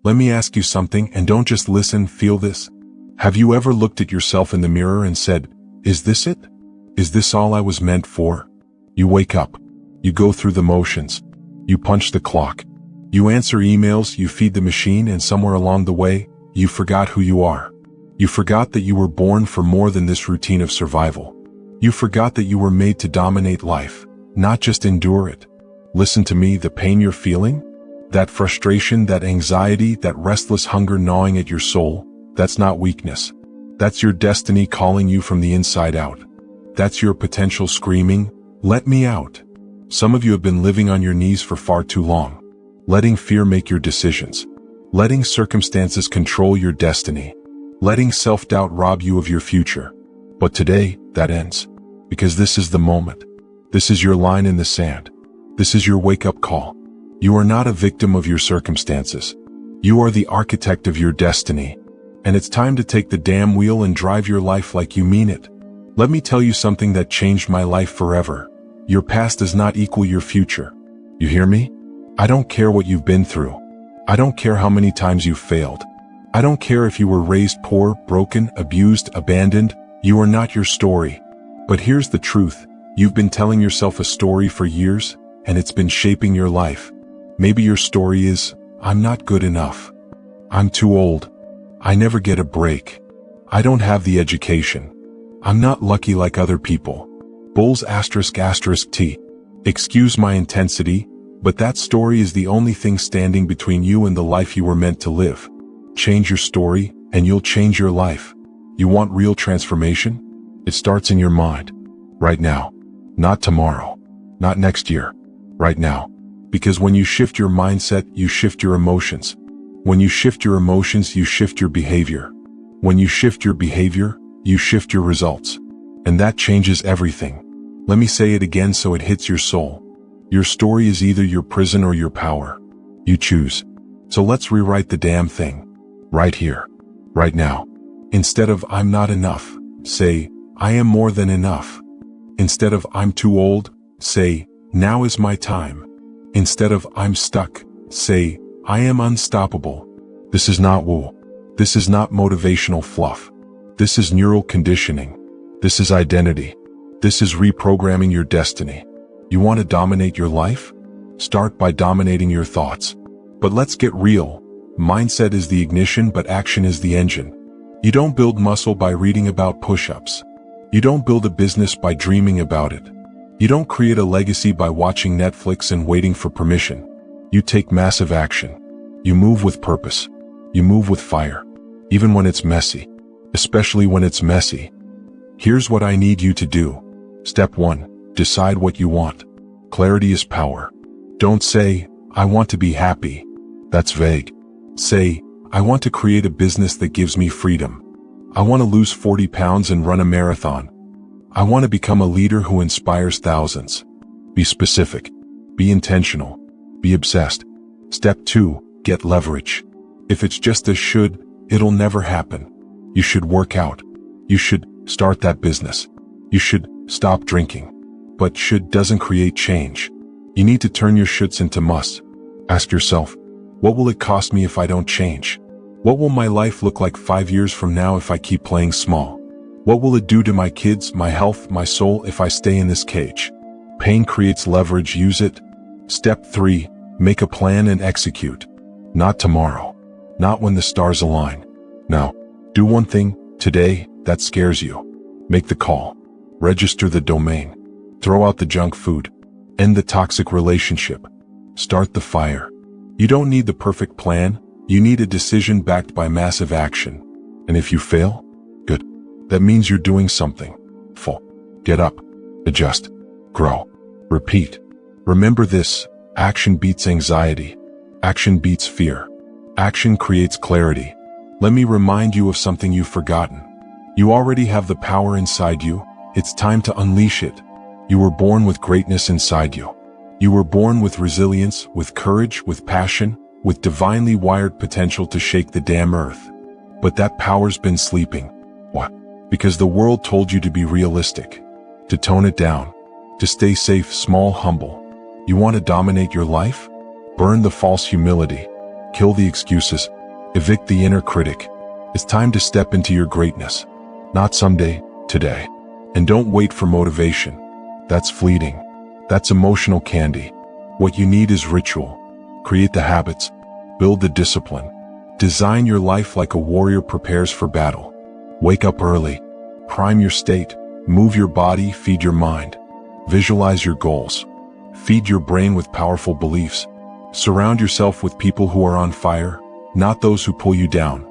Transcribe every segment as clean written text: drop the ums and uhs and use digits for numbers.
Let me ask you something, and don't just listen, feel this. Have you ever looked at yourself in the mirror and said, "Is this it? Is this all I was meant for?" You wake up. You go through the motions. You punch the clock. You answer emails, you feed the machine, and somewhere along the way, you forgot who you are. You forgot that you were born for more than this routine of survival. You forgot that you were made to dominate life, not just endure it. Listen to me, the pain you're feeling, that frustration, that anxiety, that restless hunger gnawing at your soul, that's not weakness. That's your destiny calling you from the inside out. That's your potential screaming, "Let me out." Some of you have been living on your knees for far too long, letting fear make your decisions, letting circumstances control your destiny, letting self-doubt rob you of your future. But today, that ends. Because this is the moment. This is your line in the sand. This is your wake-up call. You are not a victim of your circumstances. You are the architect of your destiny. And it's time to take the damn wheel and drive your life like you mean it. Let me tell you something that changed my life forever. Your past does not equal your future. You hear me? I don't care what you've been through. I don't care how many times you've failed. I don't care if you were raised poor, broken, abused, abandoned. You are not your story. But here's the truth. You've been telling yourself a story for years, and it's been shaping your life. Maybe your story is, "I'm not good enough. I'm too old. I never get a break. I don't have the education. I'm not lucky like other people." Bulls ****. Excuse my intensity, but that story is the only thing standing between you and the life you were meant to live. Change your story, and you'll change your life. You want real transformation? It starts in your mind. Right now. Not tomorrow. Not next year. Right now. Because when you shift your mindset, you shift your emotions. When you shift your emotions, you shift your behavior. When you shift your behavior, you shift your results. And that changes everything. Let me say it again so it hits your soul. Your story is either your prison or your power. You choose. So let's rewrite the damn thing. Right here. Right now. Instead of "I'm not enough," say, "I am more than enough." Instead of "I'm too old," say, "Now is my time." Instead of "I'm stuck," say, "I am unstoppable." This is not woo. This is not motivational fluff. This is neural conditioning. This is identity. This is reprogramming your destiny. You want to dominate your life? Start by dominating your thoughts. But let's get real. Mindset is the ignition, but action is the engine. You don't build muscle by reading about push-ups. You don't build a business by dreaming about it. You don't create a legacy by watching Netflix and waiting for permission. You take massive action. You move with purpose. You move with fire. Even when it's messy. Especially when it's messy. Here's what I need you to do. Step 1. Decide what you want. Clarity is power. Don't say, "I want to be happy." That's vague. Say, "I want to create a business that gives me freedom. I want to lose 40 pounds and run a marathon. I want to become a leader who inspires thousands." Be specific. Be intentional. Be obsessed. Step 2. Get leverage. If it's just a should, it'll never happen. You should work out. You should start that business. You should stop drinking. But should doesn't create change. You need to turn your shoulds into musts. Ask yourself, what will it cost me if I don't change? What will my life look like 5 years from now if I keep playing small? What will it do to my kids, my health, my soul if I stay in this cage? Pain creates leverage, use it. Step 3. Make a plan and execute. Not tomorrow. Not when the stars align. Now, do one thing, today, that scares you. Make the call. Register the domain. Throw out the junk food. End the toxic relationship. Start the fire. You don't need the perfect plan. You need a decision backed by massive action. And if you fail, good. That means you're doing something. Full. Get up. Adjust. Grow. Repeat. Remember this. Action beats anxiety. Action beats fear. Action creates clarity. Let me remind you of something you've forgotten. You already have the power inside you. It's time to unleash it. You were born with greatness inside you. You were born with resilience, with courage, with passion, with divinely wired potential to shake the damn earth. But that power's been sleeping. What? Because the world told you to be realistic, to tone it down, to stay safe, small, humble. You want to dominate your life? Burn the false humility. Kill the excuses. Evict the inner critic. It's time to step into your greatness. Not someday, today. And don't wait for motivation. That's fleeting. That's emotional candy. What you need is ritual. Create the habits. Build the discipline. Design your life like a warrior prepares for battle. Wake up early. Prime your state. Move your body, feed your mind. Visualize your goals. Feed your brain with powerful beliefs. Surround yourself with people who are on fire, not those who pull you down.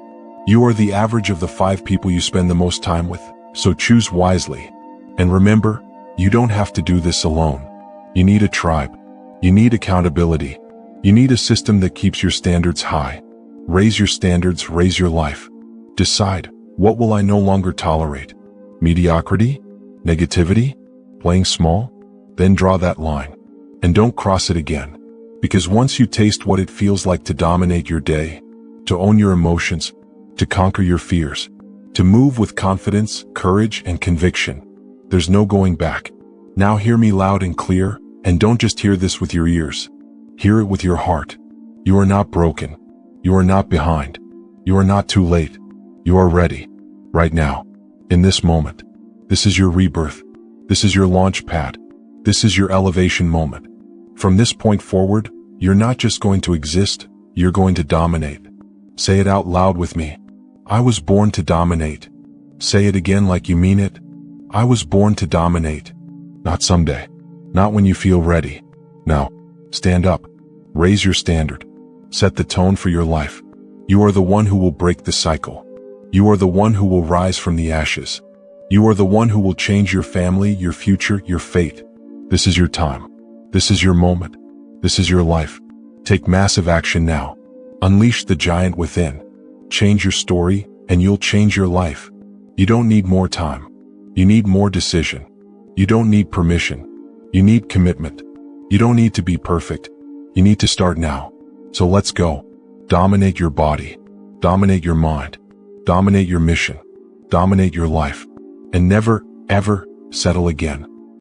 You are the average of the 5 people you spend the most time with, so choose wisely. And remember, you don't have to do this alone. You need a tribe. You need accountability. You need a system that keeps your standards high. Raise your standards, raise your life. Decide, what will I no longer tolerate? Mediocrity? Negativity? Playing small? Then draw that line. And don't cross it again. Because once you taste what it feels like to dominate your day, to own your emotions, to conquer your fears, to move with confidence, courage, and conviction, there's no going back. Now hear me loud and clear, and don't just hear this with your ears. Hear it with your heart. You are not broken. You are not behind. You are not too late. You are ready. Right now. In this moment. This is your rebirth. This is your launch pad. This is your elevation moment. From this point forward, you're not just going to exist, you're going to dominate. Say it out loud with me. I was born to dominate. Say it again like you mean it. I was born to dominate. Not someday. Not when you feel ready. Now, stand up. Raise your standard. Set the tone for your life. You are the one who will break the cycle. You are the one who will rise from the ashes. You are the one who will change your family, your future, your fate. This is your time. This is your moment. This is your life. Take massive action now. Unleash the giant within. Change your story, and you'll change your life. You don't need more time. You need more decision. You don't need permission. You need commitment. You don't need to be perfect. You need to start now. So let's go. Dominate your body. Dominate your mind. Dominate your mission. Dominate your life. And never, ever settle again.